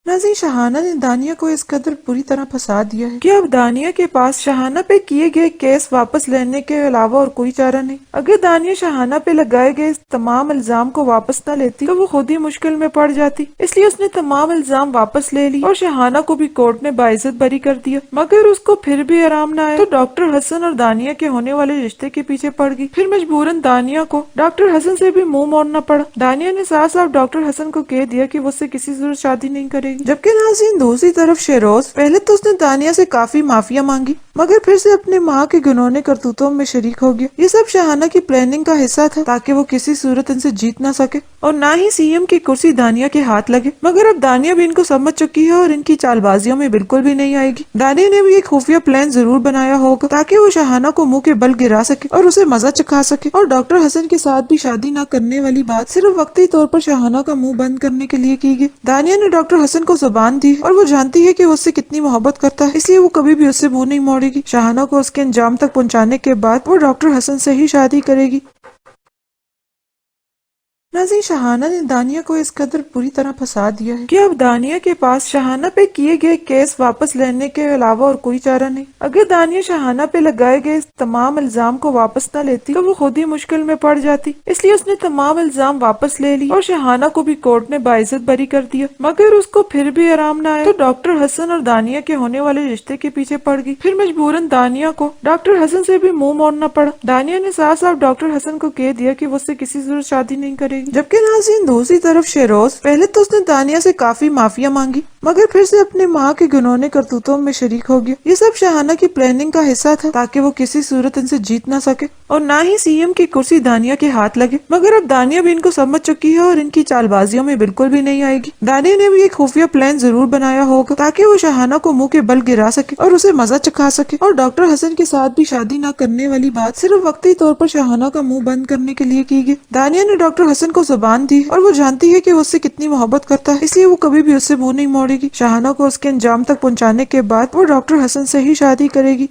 नाज़रीन शाहाना ने दानिया को इस कदर बुरी तरह फंसा दिया है कि अब दानिया के पास शाहाना पे किए गए केस वापस लेने के अलावा और कोई चारा नहीं। अगर दानिया शाहाना पे लगाए गए तमाम इल्जाम को वापस न लेती तो वो खुद ही मुश्किल में पड़ जाती, इसलिए उसने तमाम इल्जाम वापस ले ली और शाहाना को भी कोर्ट में बाइज्जत बरी कर दिया। मगर उसको फिर भी आराम न आया तो डॉक्टर हसन और दानिया के होने वाले रिश्ते के पीछे पड़ गई। फिर मजबूरन दानिया को डॉक्टर हसन से भी मुंह मोड़ना पड़ा। दानिया ने साफ साफ डॉक्टर हसन को कह दिया कि वो उससे किसी जरूर शादी नहीं करेगी। जबकि नाज़रीन दूसरी तरफ शेरोज, पहले तो उसने दानिया से काफी माफिया मांगी मगर फिर से अपनी माँ के घिनौने करतूतों में शरीक हो गया। ये सब शाहाना की प्लानिंग का हिस्सा था ताकि वो किसी सूरत इनसे जीत ना सके और ना ही सीएम की कुर्सी दानिया के हाथ लगे। मगर अब दानिया भी इनको समझ चुकी है और इनकी चालबाजियों में बिल्कुल भी नहीं आएगी। दानिया ने भी एक खुफिया प्लान जरूर बनाया होगा ताकि वो शाहाना को मुंह के बल गिरा सके और उसे मजा चखा सके। और डॉक्टर हसन के साथ भी शादी न करने वाली बात सिर्फ वक्ती तौर पर शाहाना का मुंह बंद करने के लिए की गई। दानिया ने डॉक्टर हसन को जुबान दी और वो जानती है कि वो उससे कितनी मोहब्बत करता है, इसलिए वो कभी भी उससे मुंह नहीं मोड़ेगी। शाहाना को उसके अंजाम तक पहुंचाने के बाद वो डॉक्टर हसन से ही शादी करेगी। नाज़रीन शाहाना ने दानिया को इस कदर बुरी तरह फंसा दिया है कि अब दानिया के पास शाहाना पे किए गए केस वापस लेने के अलावा और कोई चारा नहीं। अगर दानिया शाहाना पे लगाए गए तमाम इल्जाम को वापस न लेती तो वो खुद ही मुश्किल में पड़ जाती, इसलिए उसने तमाम इल्जाम वापस ले ली और शाहाना को भी कोर्ट में बाइज्जत बरी कर दिया। मगर उसको फिर भी आराम न आया तो डॉक्टर हसन और दानिया के होने वाले रिश्ते के पीछे पड़ गई। फिर मजबूरन दानिया को डॉक्टर हसन से भी मुंह मोड़ना पड़ा। दानिया ने साफ साफ डॉक्टर हसन को कह दिया कि वो उससे किसी जरूर शादी नहीं करेगी। जबकि नाज़रीन दूसरी तरफ शेरोज, पहले तो उसने दानिया से काफी माफिया मांगी मगर फिर से अपनी माँ के घिनौने करतूतों में शरीक हो गया। ये सब शाहाना की प्लानिंग का हिस्सा था ताकि वो किसी सूरत इनसे जीत ना सके और ना ही सीएम की कुर्सी दानिया के हाथ लगे। मगर अब दानिया भी इनको समझ चुकी है और इनकी चालबाजियों में बिल्कुल भी नहीं आएगी। दानिया ने भी एक खुफिया प्लान जरूर बनाया होगा ताकि वो शाहाना को मुंह के बल गिरा सके और उसे मजा चखा सके। और डॉक्टर हसन के साथ भी शादी न करने वाली बात सिर्फ वक्ती तौर पर शाहाना का मुंह बंद करने के लिए की गई। दानिया ने डॉक्टर हसन को जुबान दी और वो जानती है कि वो उससे कितनी मोहब्बत करता है, इसलिए वो कभी भी उससे मुंह नहीं मोड़ेगी। शाहाना को उसके अंजाम तक पहुंचाने के बाद वो डॉक्टर हसन से ही शादी करेगी।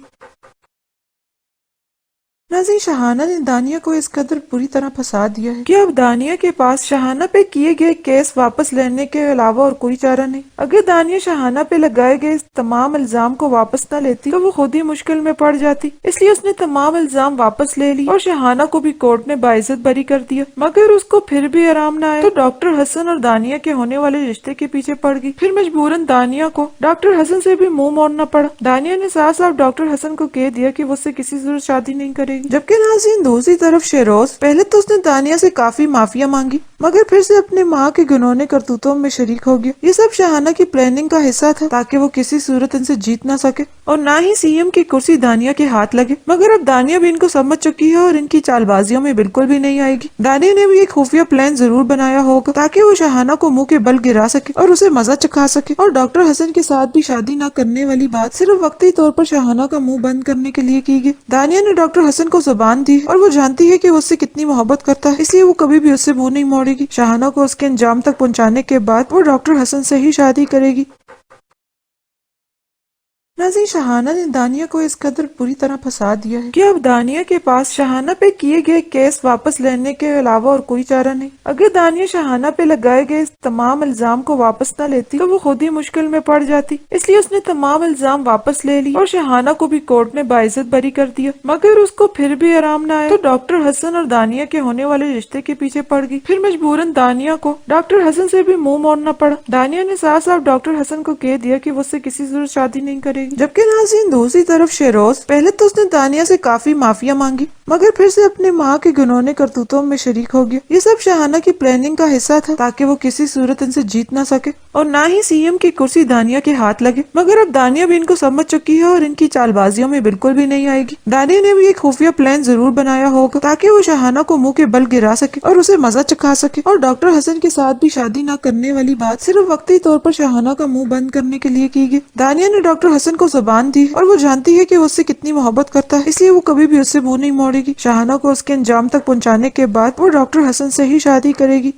नाज़रीन शाहाना ने दानिया को इस कदर बुरी तरह फंसा दिया है कि अब दानिया के पास शाहाना पे किए गए केस वापस लेने के अलावा और कोई चारा नहीं। अगर दानिया शाहाना पे लगाए गए तमाम इल्जाम को वापस न लेती तो वो खुद ही मुश्किल में पड़ जाती, इसलिए उसने तमाम इल्जाम वापस ले ली और शाहाना को भी कोर्ट में बाइज्जत बरी कर दिया। मगर उसको फिर भी आराम न आया तो डॉक्टर हसन और दानिया के होने वाले रिश्ते के पीछे पड़ गई। फिर मजबूरन दानिया को डॉक्टर हसन से भी मुंह मोड़ना पड़ा। दानिया ने साफ साफ डॉक्टर हसन को कह दिया कि वो उससे किसी जरूर शादी नहीं करेगी। करेगी। जबकि नाज़रीन दूसरी तरफ शेरोज, पहले तो उसने दानिया से काफी माफिया मांगी मगर फिर से अपने माँ के घिनौने करतूतों में शरीक हो गया। ये सब शाहाना की प्लानिंग का हिस्सा था ताकि वो किसी सूरत इनसे जीत ना सके और ना ही सीएम की कुर्सी दानिया के हाथ लगे। मगर अब दानिया भी इनको समझ चुकी है और इनकी चालबाजियों में बिल्कुल भी नहीं आएगी। दानिया ने भी एक खुफिया प्लान जरूर बनाया होगा ताकि वो शाहाना को मुंह के बल गिरा सके और उसे मजा चखा सके। और डॉक्टर हसन के साथ भी शादी न करने वाली बात सिर्फ वक्ती तौर पर शाहाना का मुंह बंद करने के लिए की गई। दानिया ने डॉक्टर हसन को जुबान दी और वो जानती है कि वो उससे कितनी मोहब्बत करता है, इसलिए वो कभी भी उससे मुंह नहीं मोड़ेगी। शाहाना को उसके अंजाम तक पहुंचाने के बाद वो डॉक्टर हसन से ही शादी करेगी। नाज़रीन शाहाना ने दानिया को इस कदर बुरी तरह फंसा दिया है कि अब दानिया के पास शाहाना पे किए गए केस वापस लेने के अलावा और कोई चारा नहीं। अगर दानिया शाहाना पे लगाए गए तमाम इल्जाम को वापस न लेती तो वो खुद ही मुश्किल में पड़ जाती, इसलिए उसने तमाम इल्जाम वापस ले ली और शाहाना को भी कोर्ट में बाइज्जत बरी कर दिया। मगर उसको फिर भी आराम न आया तो डॉक्टर हसन और दानिया के होने वाले रिश्ते के पीछे पड़ गई। फिर मजबूरन दानिया को डॉक्टर हसन से भी मुंह मोड़ना पड़ा। दानिया ने साफ साफ डॉक्टर हसन को कह दिया कि वो उससे किसी सूरत शादी नहीं करेगी। जबकि नाज़रीन दूसरी तरफ शेरोज, पहले तो उसने दानिया से काफी माफिया मांगी मगर फिर से अपने माँ के घिनौने करतूतों में शरीक हो गया। ये सब शाहाना की प्लानिंग का हिस्सा था ताकि वो किसी सूरत इनसे जीत ना सके और ना ही सीएम की कुर्सी दानिया के हाथ लगे। मगर अब दानिया भी इनको समझ चुकी है और इनकी चालबाजियों में बिल्कुल भी नहीं आएगी। दानिया ने भी एक खुफिया प्लान जरूर बनाया होगा ताकि वो शाहाना को मुंह के बल गिरा सके और उसे मजा चखा सके। और डॉक्टर हसन के साथ भी शादी न करने वाली बात सिर्फ वक्ती तौर पर शाहाना का मुंह बंद करने के लिए की गई। दानिया ने डॉक्टर हसन को जुबान दी और वो जानती है कि वो उससे कितनी मोहब्बत करता है, इसलिए वो कभी भी उससे मुंह नहीं मोड़ेगी। शाहाना को उसके अंजाम तक पहुंचाने के बाद वो डॉक्टर हसन से ही शादी करेगी।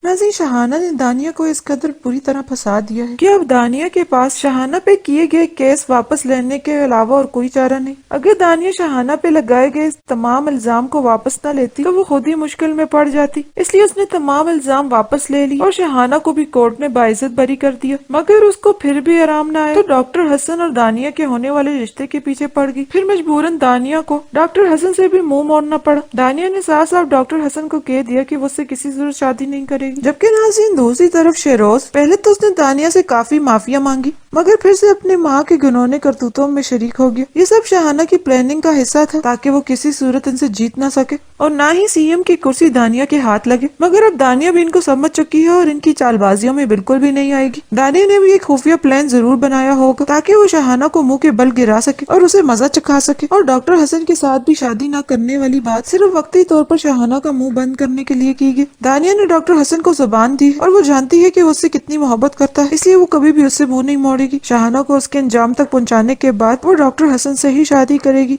नाज़रीन शाहाना ने दानिया को इस कदर बुरी तरह फंसा दिया है कि अब दानिया के पास शाहाना पे किए गए केस वापस लेने के अलावा और कोई चारा नहीं। अगर दानिया शाहाना पे लगाए गए तमाम इल्जाम को वापस न लेती तो वो खुद ही मुश्किल में पड़ जाती, इसलिए उसने तमाम इल्जाम वापस ले ली और शाहाना को भी कोर्ट में बाइज्जत बरी कर दिया। मगर उसको फिर भी आराम न आया तो डॉक्टर हसन और दानिया के होने वाले रिश्ते के पीछे पड़ गई। फिर मजबूरन दानिया को डॉक्टर हसन से भी मुंह मोड़ना पड़ा। दानिया ने साफ साफ डॉक्टर हसन को कह दिया कि वो उससे किसी सूरत शादी नहीं करेगी। जबकि नाज़रीन दूसरी तरफ शेरोज, पहले तो उसने दानिया से काफी माफिया मांगी मगर फिर से अपने माँ के घिनौने करतूतों में शरीक हो गया। ये सब शाहाना की प्लानिंग का हिस्सा था ताकि वो किसी सूरत इनसे जीत ना सके और ना ही सीएम की कुर्सी दानिया के हाथ लगे। मगर अब दानिया भी इनको समझ चुकी है और इनकी चालबाजियों में बिल्कुल भी नहीं आएगी। दानिया ने भी एक खुफिया प्लान जरूर बनाया होगा ताकि वो शाहाना को मुंह के बल गिरा सके और उसे मजा चखा सके। और डॉक्टर हसन के साथ भी शादी न करने वाली बात सिर्फ वक्ती तौर पर शाहाना का मुंह बंद करने के लिए की गई। दानिया ने डॉक्टर हसन को जुबान दी और वो जानती है कि वो उससे कितनी मोहब्बत करता है, इसलिए वो कभी भी उससे मुंह नहीं मोड़ेगी। शाहाना को उसके अंजाम तक पहुंचाने के बाद वो डॉक्टर हसन से ही शादी करेगी।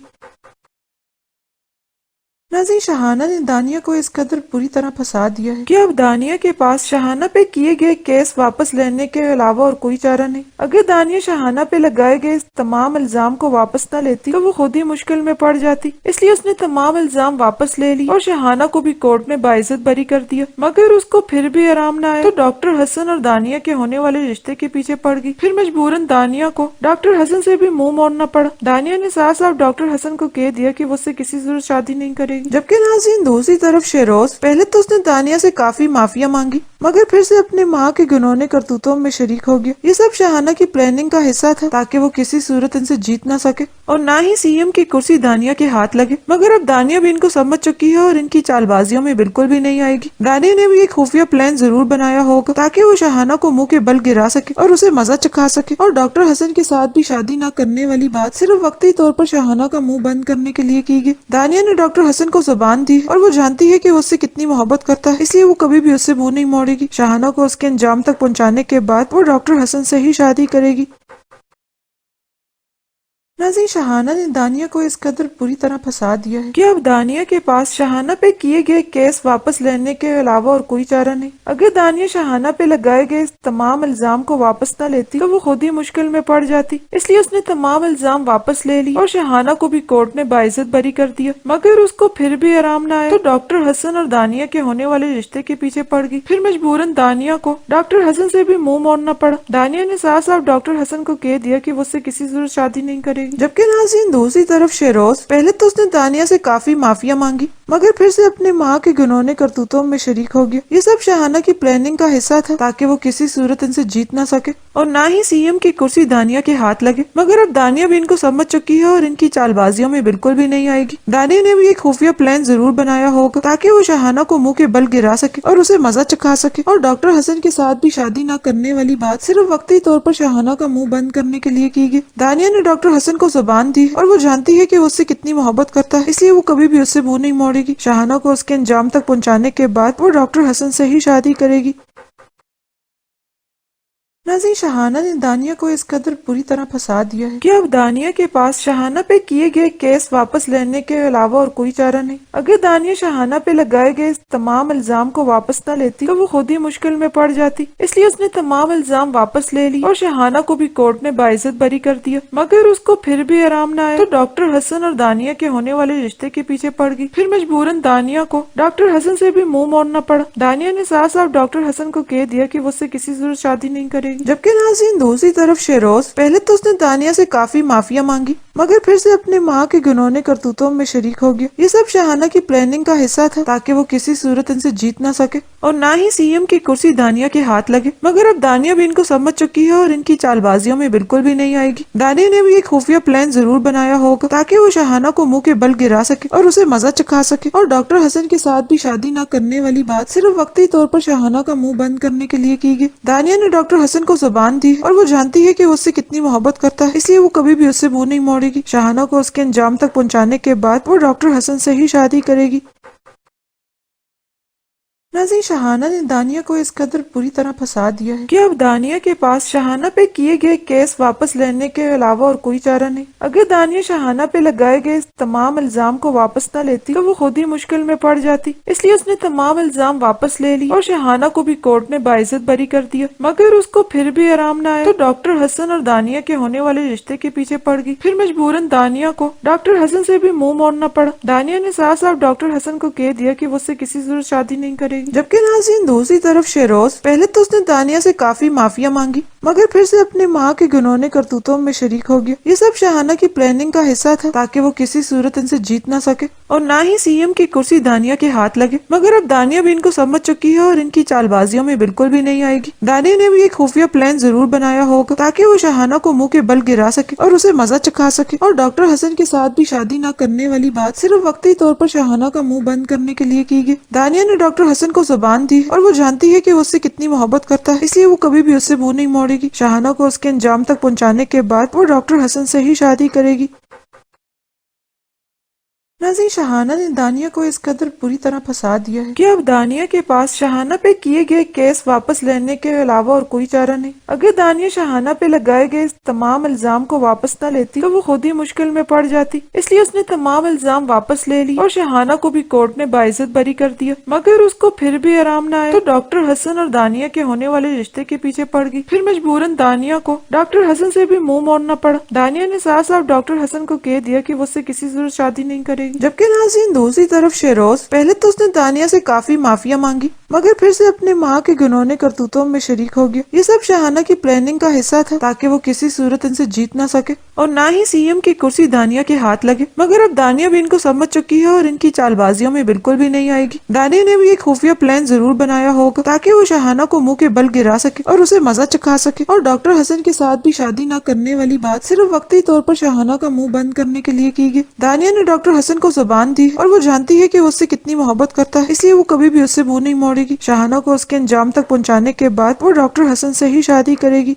नाज़रीन शाहाना ने दानिया को इस कदर बुरी तरह फंसा दिया है कि अब दानिया के पास शाहाना पे किए गए केस वापस लेने के अलावा और कोई चारा नहीं। अगर दानिया शाहाना पे लगाए गए तमाम इल्जाम को वापस न लेती तो वो खुद ही मुश्किल में पड़ जाती, इसलिए उसने तमाम इल्जाम वापस ले ली और शाहाना को भी कोर्ट में बाइज्जत बरी कर दिया। मगर उसको फिर भी आराम न आया तो डॉक्टर हसन और दानिया के होने वाले रिश्ते के पीछे पड़ गई। फिर मजबूरन दानिया को डॉक्टर हसन से भी मुंह मोड़ना पड़ा। दानिया ने साफ साफ डॉक्टर हसन को कह दिया कि वो उससे किसी सूरत शादी नहीं करेगी। जबकि नाज़रीन दूसरी तरफ शेरोज, पहले तो उसने दानिया से काफी माफिया मांगी मगर फिर से अपने माँ के घिनौने करतूतों में शरीक हो गया। ये सब शाहाना की प्लानिंग का हिस्सा था ताकि वो किसी सूरत इनसे जीत ना सके और ना ही सीएम की कुर्सी दानिया के हाथ लगे। मगर अब दानिया भी इनको समझ चुकी है और इनकी चालबाजियों में बिल्कुल भी नहीं आएगी। दानिया ने भी एक खुफिया प्लान जरूर बनाया होगा ताकि वो शाहाना को मुंह के बल गिरा सके और उसे मजा चखा सके। और डॉक्टर हसन के साथ भी शादी न करने वाली बात सिर्फ वक्ती तौर पर शाहाना का मुंह बंद करने के लिए की गई। दानिया ने डॉक्टर हसन को जुबान दी और वो जानती है कि वो उससे कितनी मोहब्बत करता है, इसलिए वो कभी भी उससे मुंह नहीं मोड़ेगी। शाहाना को उसके अंजाम तक पहुंचाने के बाद वो डॉक्टर हसन से ही शादी करेगी। नाज़रीन शाहाना ने दानिया को इस कदर बुरी तरह फंसा दिया है कि अब दानिया के पास शाहाना पे किए गए केस वापस लेने के अलावा और कोई चारा नहीं। अगर दानिया शाहाना पे लगाए गए तमाम इल्जाम को वापस न लेती तो वो खुद ही मुश्किल में पड़ जाती, इसलिए उसने तमाम इल्जाम वापस ले ली और शाहाना को भी कोर्ट में बाइज्जत बरी कर दिया। मगर उसको फिर भी आराम न आया तो डॉक्टर हसन और दानिया के होने वाले रिश्ते के पीछे पड़ गई। फिर मजबूरन दानिया को डॉक्टर हसन से भी मुंह मोड़ना पड़ा। दानिया ने साफ साफ डॉक्टर हसन को कह दिया कि वो उससे किसी सूरत शादी नहीं करेगी। करेगी। जबकि नाज़रीन दूसरी तरफ शेरोज, पहले तो उसने दानिया से काफी माफिया मांगी मगर फिर से अपनी माँ के घिनौने करतूतों में शरीक हो गया। ये सब शाहाना की प्लानिंग का हिस्सा था ताकि वो किसी सूरत इनसे जीत ना सके और ना ही सीएम की कुर्सी दानिया के हाथ लगे। मगर अब दानिया भी इनको समझ चुकी है और इनकी चालबाजियों में बिल्कुल भी नहीं आएगी। दानिया ने भी एक खुफिया प्लान जरूर बनाया होगा ताकि वो शाहाना को मुंह के बल गिरा सके और उसे मजा चखा सके। और डॉक्टर हसन के साथ भी शादी न करने वाली बात सिर्फ वक्ती तौर पर शाहाना का मुंह बंद करने के लिए की गई। दानिया ने डॉक्टर हसन को जुबान दी और वो जानती है कि वो उससे कितनी मोहब्बत करता है, इसलिए वो कभी भी उससे मुंह नहीं मोड़ेगी। शाहाना को उसके अंजाम तक पहुंचाने के बाद वो डॉक्टर हसन से ही शादी करेगी। नाज़रीन शाहाना ने दानिया को इस कदर बुरी तरह फंसा दिया है कि अब दानिया के पास शाहाना पे किए गए केस वापस लेने के अलावा और कोई चारा नहीं। अगर दानिया शाहाना पे लगाए गए तमाम इल्जाम को वापस न लेती तो वो खुद ही मुश्किल में पड़ जाती, इसलिए उसने तमाम इल्जाम वापस ले ली और शाहाना को भी कोर्ट ने बाइज्जत बरी कर दिया। मगर उसको फिर भी आराम न आया तो डॉक्टर हसन और दानिया के होने वाले रिश्ते के पीछे पड़ गई। फिर मजबूरन दानिया को डॉक्टर हसन से भी मुंह मोड़ना पड़ा। दानिया ने साफ साफ डॉक्टर हसन को कह दिया कि वो उससे किसी जरूर शादी नहीं करेगी। जबकि नाज़रीन दूसरी तरफ शेरोज, पहले तो उसने दानिया से काफी माफिया मांगी मगर फिर से अपनी माँ के घिनौने करतूतों में शरीक हो गया। ये सब शाहाना की प्लानिंग का हिस्सा था ताकि वो किसी सूरत इनसे जीत ना सके और ना ही सीएम की कुर्सी दानिया के हाथ लगे। मगर अब दानिया भी इनको समझ चुकी है और इनकी चालबाजियों में बिल्कुल भी नहीं आएगी। दानिया ने भी एक खुफिया प्लान जरूर बनाया होगा ताकि वो शाहाना को मुंह के बल गिरा सके और उसे मजा चखा सके। और डॉक्टर हसन के साथ भी शादी न करने वाली बात सिर्फ वक्ती तौर पर शाहाना का मुंह बंद करने के लिए की गई। दानिया ने डॉक्टर हसन को जुबान दी और वो जानती है कि वो उससे कितनी मोहब्बत करता है, इसलिए वो कभी भी उससे मुंह नहीं मोड़ेगी। शाहाना को उसके अंजाम तक पहुंचाने के बाद वो डॉक्टर हसन से ही शादी करेगी। नाज़रीन शाहाना ने दानिया को इस कदर बुरी तरह फंसा दिया है कि अब दानिया के पास शाहाना पे किए गए केस वापस लेने के अलावा और कोई चारा नहीं। अगर दानिया शाहाना पे लगाए गए तमाम इल्जाम को वापस न लेती तो वो खुद ही मुश्किल में पड़ जाती, इसलिए उसने तमाम इल्जाम वापस ले ली और शाहाना को भी कोर्ट ने बाइज्जत बरी कर दिया। मगर उसको फिर भी आराम न आया तो डॉक्टर हसन और दानिया के होने वाले रिश्ते के पीछे पड़ गई। फिर मजबूरन दानिया को डॉक्टर हसन से भी मुंह मोड़ना पड़ा। दानिया ने साफ साफ डॉक्टर हसन को कह दिया कि वो उससे किसी जरूर शादी नहीं करेगी। जबकि नाज़रीन दूसरी तरफ शेरोज, पहले तो उसने दानिया से काफी माफिया मांगी मगर फिर से अपनी माँ के घिनौने करतूतों में शरीक हो गया। ये सब शाहाना की प्लानिंग का हिस्सा था ताकि वो किसी सूरत इनसे जीत ना सके और ना ही सीएम की कुर्सी दानिया के हाथ लगे। मगर अब दानिया भी इनको समझ चुकी है और इनकी चालबाजियों में बिल्कुल भी नहीं आएगी। दानिया ने भी एक खुफिया प्लान जरूर बनाया होगा ताकि वो शाहाना को मुंह के बल गिरा सके और उसे मजा चखा सके। और डॉक्टर हसन के साथ भी शादी न करने वाली बात सिर्फ वक्ती तौर पर शाहाना का मुंह बंद करने के लिए की गई। दानिया ने डॉक्टर हसन को जुबान दी और वो जानती है कि वो उससे कितनी मोहब्बत करता है, इसलिए वो कभी भी उससे मुंह नहीं मोड़ेगी। शाहाना को उसके अंजाम तक पहुंचाने के बाद वो डॉक्टर हसन से ही शादी करेगी। नाज़रीन शाहाना ने दानिया को इस कदर बुरी तरह फंसा दिया है कि अब दानिया के पास शाहाना पे किए गए केस वापस लेने के अलावा और कोई चारा नहीं। अगर दानिया शाहाना पे लगाए गए तमाम इल्जाम को वापस न लेती तो वो खुद ही मुश्किल में पड़ जाती, इसलिए उसने तमाम इल्जाम वापस ले ली और शाहाना को भी कोर्ट ने बाइज्जत बरी कर दिया। मगर उसको फिर भी आराम न आया तो डॉक्टर हसन और दानिया के होने वाले रिश्ते के पीछे पड़ गई। फिर मजबूरन दानिया को डॉक्टर हसन से भी मुंह मोड़ना पड़ा। दानिया ने साफ साफ डॉक्टर हसन को कह दिया कि वो उससे किसी जरूर शादी नहीं करेगी। जबकि नाज़रीन दूसरी तरफ शेरोज, पहले तो उसने दानिया से काफी माफिया मांगी मगर फिर से अपनी माँ के घिनौने करतूतों में शरीक हो गया। ये सब शाहाना की प्लानिंग का हिस्सा था ताकि वो किसी सूरत इनसे जीत ना सके और ना ही सीएम की कुर्सी दानिया के हाथ लगे। मगर अब दानिया भी इनको समझ चुकी है और इनकी चालबाजियों में बिल्कुल भी नहीं आएगी। दानिया ने भी एक खुफिया प्लान जरूर बनाया होगा ताकि वो शाहाना को मुंह के बल गिरा सके और उसे मजा चखा सके। और डॉक्टर हसन के साथ भी शादी न करने वाली बात सिर्फ वक्ती तौर पर शाहाना का मुंह बंद करने के लिए की गई। दानिया ने डॉक्टर हसन को जुबान दी और वो जानती है कि वो उससे कितनी मोहब्बत करता है, इसलिए वो कभी भी उससे मुंह नहीं मोड़ेगी। शाहाना को उसके अंजाम तक पहुंचाने के बाद वो डॉक्टर हसन से ही शादी करेगी।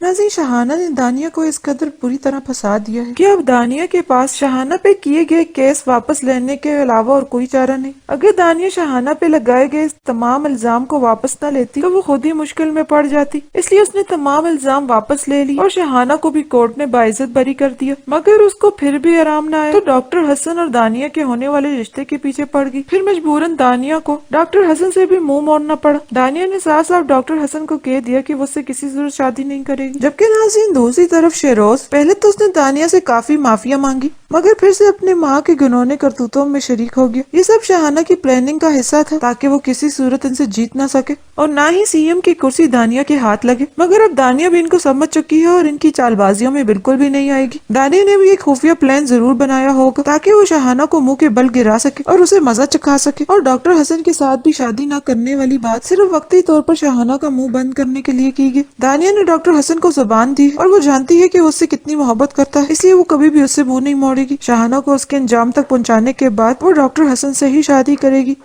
नाज़रीन शाहाना ने दानिया को इस कदर बुरी तरह फंसा दिया है कि अब दानिया के पास शाहाना पे किए गए केस वापस लेने के अलावा और कोई चारा नहीं। अगर दानिया शाहाना पे लगाए गए तमाम इल्जाम को वापस न लेती तो वो खुद ही मुश्किल में पड़ जाती, इसलिए उसने तमाम इल्जाम वापस ले ली और शाहाना को भी कोर्ट ने बाइज्जत बरी कर दिया। मगर उसको फिर भी आराम न आया तो डॉक्टर हसन और दानिया के होने वाले रिश्ते के पीछे पड़ गई। फिर मजबूरन दानिया को डॉक्टर हसन से भी मुंह मोड़ना पड़ा। दानिया ने साफ साफ डॉक्टर हसन को कह दिया कि वो उससे किसी जरूर शादी नहीं करेगी। जबकि नाज़रीन दूसरी तरफ शेरोज, पहले तो उसने दानिया से काफी माफिया मांगी मगर फिर से अपने माँ के घिनौने करतूतों में शरीक हो गया। ये सब शाहाना की प्लानिंग का हिस्सा था ताकि वो किसी सूरत इनसे जीत ना सके और ना ही सीएम की कुर्सी दानिया के हाथ लगे। मगर अब दानिया भी इनको समझ चुकी है और इनकी चालबाजियों में बिल्कुल भी नहीं आएगी। दानिया ने भी एक खुफिया प्लान जरूर बनाया होगा ताकि वो शाहाना को मुंह के बल गिरा सके और उसे मजा चखा सके। और डॉक्टर हसन के साथ भी शादी ना करने वाली बात सिर्फ वक्ती तौर पर शाहाना का मुंह बंद करने के लिए की गई। दानिया ने डॉक्टर हसन को जुबान दी और वो जानती है कि वो उससे कितनी मोहब्बत करता है, इसलिए वो कभी भी उससे मुंह नहीं मोड़ेगी। शाहाना को उसके अंजाम तक पहुंचाने के बाद वो डॉक्टर हसन से ही शादी करेगी।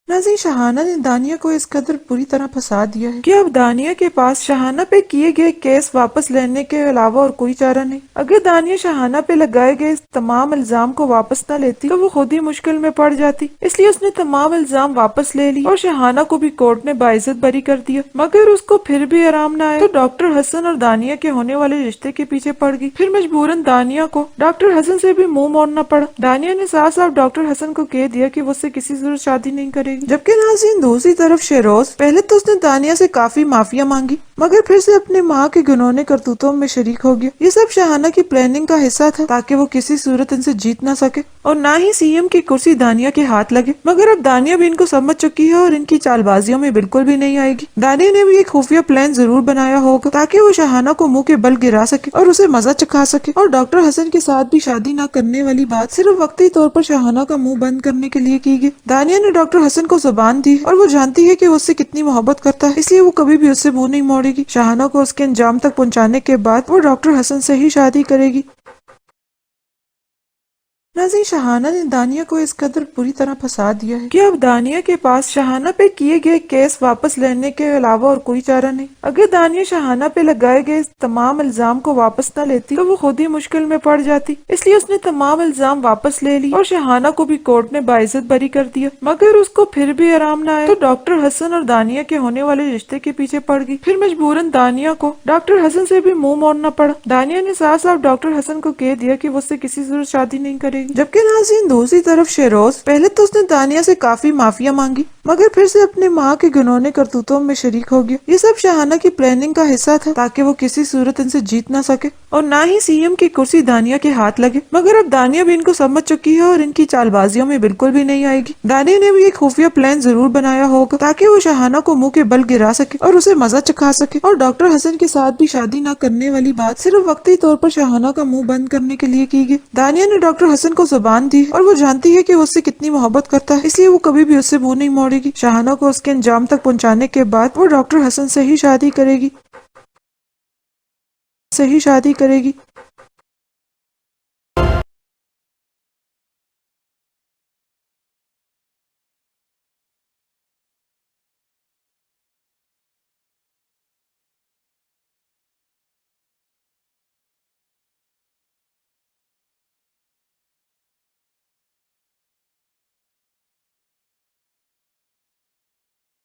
नाज़रीन, शाहाना ने दानिया को इस कदर बुरी तरह फंसा दिया है कि अब दानिया के पास शाहाना पे किए गए केस वापस लेने के अलावा और कोई चारा नहीं। अगर दानिया शाहाना पे लगाए गए तमाम इल्जाम को वापस न लेती तो वो खुद ही मुश्किल में पड़ जाती, इसलिए उसने तमाम इल्जाम वापस ले ली और शाहाना को भी कोर्ट ने बाइज्जत बरी कर दिया। मगर उसको फिर भी आराम न आया तो डॉक्टर हसन और दानिया के होने वाले रिश्ते के पीछे पड़ गई। फिर मजबूरन दानिया को डॉक्टर हसन से भी मुंह मोड़ना पड़ा। दानिया ने साफ साफ डॉक्टर हसन को कह दिया कि वो उससे किसी जरूरत शादी नहीं करेगी। जबकि नाज़रीन, दूसरी तरफ शेरोज पहले तो उसने दानिया से काफी माफिया मांगी मगर फिर से अपने माँ के घिनौने करतूतों में शरीक हो गया। ये सब शाहाना की प्लानिंग का हिस्सा था ताकि वो किसी सूरत इनसे जीत ना सके और ना ही सीएम की कुर्सी दानिया के हाथ लगे। मगर अब दानिया भी इनको समझ चुकी है और इनकी चालबाजियों में बिल्कुल भी नहीं आएगी। दानिया ने भी एक खुफिया प्लान जरूर बनाया होगा ताकि वो शाहाना को मुंह के बल गिरा सके और उसे मजा चखा सके। और डॉक्टर हसन के साथ भी शादी ना करने वाली बात सिर्फ वक्ती तौर पर शाहाना का मुंह बंद करने के लिए की गई। दानिया ने डॉक्टर हसन को जुबान दी और वो जानती है कि वो उससे कितनी मोहब्बत करता है, इसलिए वो कभी भी उससे मुंह नहीं मोड़ेगी। शाहाना को उसके अंजाम तक पहुंचाने के बाद वो डॉक्टर हसन से ही शादी करेगी। नाज़रीन, शाहाना ने दानिया को इस कदर बुरी तरह फंसा दिया है कि अब दानिया के पास शाहाना पे किए गए केस वापस लेने के अलावा और कोई चारा नहीं। अगर दानिया शाहाना पे लगाए गए तमाम इल्जाम को वापस न लेती तो वो खुद ही मुश्किल में पड़ जाती, इसलिए उसने तमाम इल्जाम वापस ले ली और शाहाना को भी कोर्ट ने बाइज्जत बरी कर दिया। मगर उसको फिर भी आराम न आया तो डॉक्टर हसन और दानिया के होने वाले रिश्ते के पीछे पड़ गई। फिर मजबूरन दानिया को डॉक्टर हसन से भी मुंह मोड़ना पड़ा। दानिया ने साफ साफ डॉक्टर हसन को कह दिया कि वो उससे किसी जरूरत शादी नहीं करेगी। जबकि नाज़रीन, दूसरी तरफ शेरोज पहले तो उसने दानिया से काफी माफिया मांगी मगर फिर से अपने माँ के घिनौने करतूतों में शरीक हो गया। ये सब शाहाना की प्लानिंग का हिस्सा था ताकि वो किसी सूरत इनसे जीत ना सके और ना ही सीएम की कुर्सी दानिया के हाथ लगे। मगर अब दानिया भी इनको समझ चुकी है और इनकी चालबाजियों में बिल्कुल भी नहीं आएगी। दानिया ने भी एक खुफिया प्लान जरूर बनाया होगा ताकि वो शाहाना को मुंह के बल गिरा सके और उसे मजा चखा सके। और डॉक्टर हसन के साथ भी शादी ना करने वाली बात सिर्फ वक्ती तौर पर शाहाना का मुंह बंद करने के लिए की गई। दानिया ने डॉक्टर हसन को जुबान दी और वो जानती है कि वो उससे कितनी मोहब्बत करता है, इसलिए वो कभी भी उससे मुंह नहीं मोड़ेगी। शाहाना को उसके अंजाम तक पहुंचाने के बाद वो डॉक्टर हसन से ही शादी करेगी।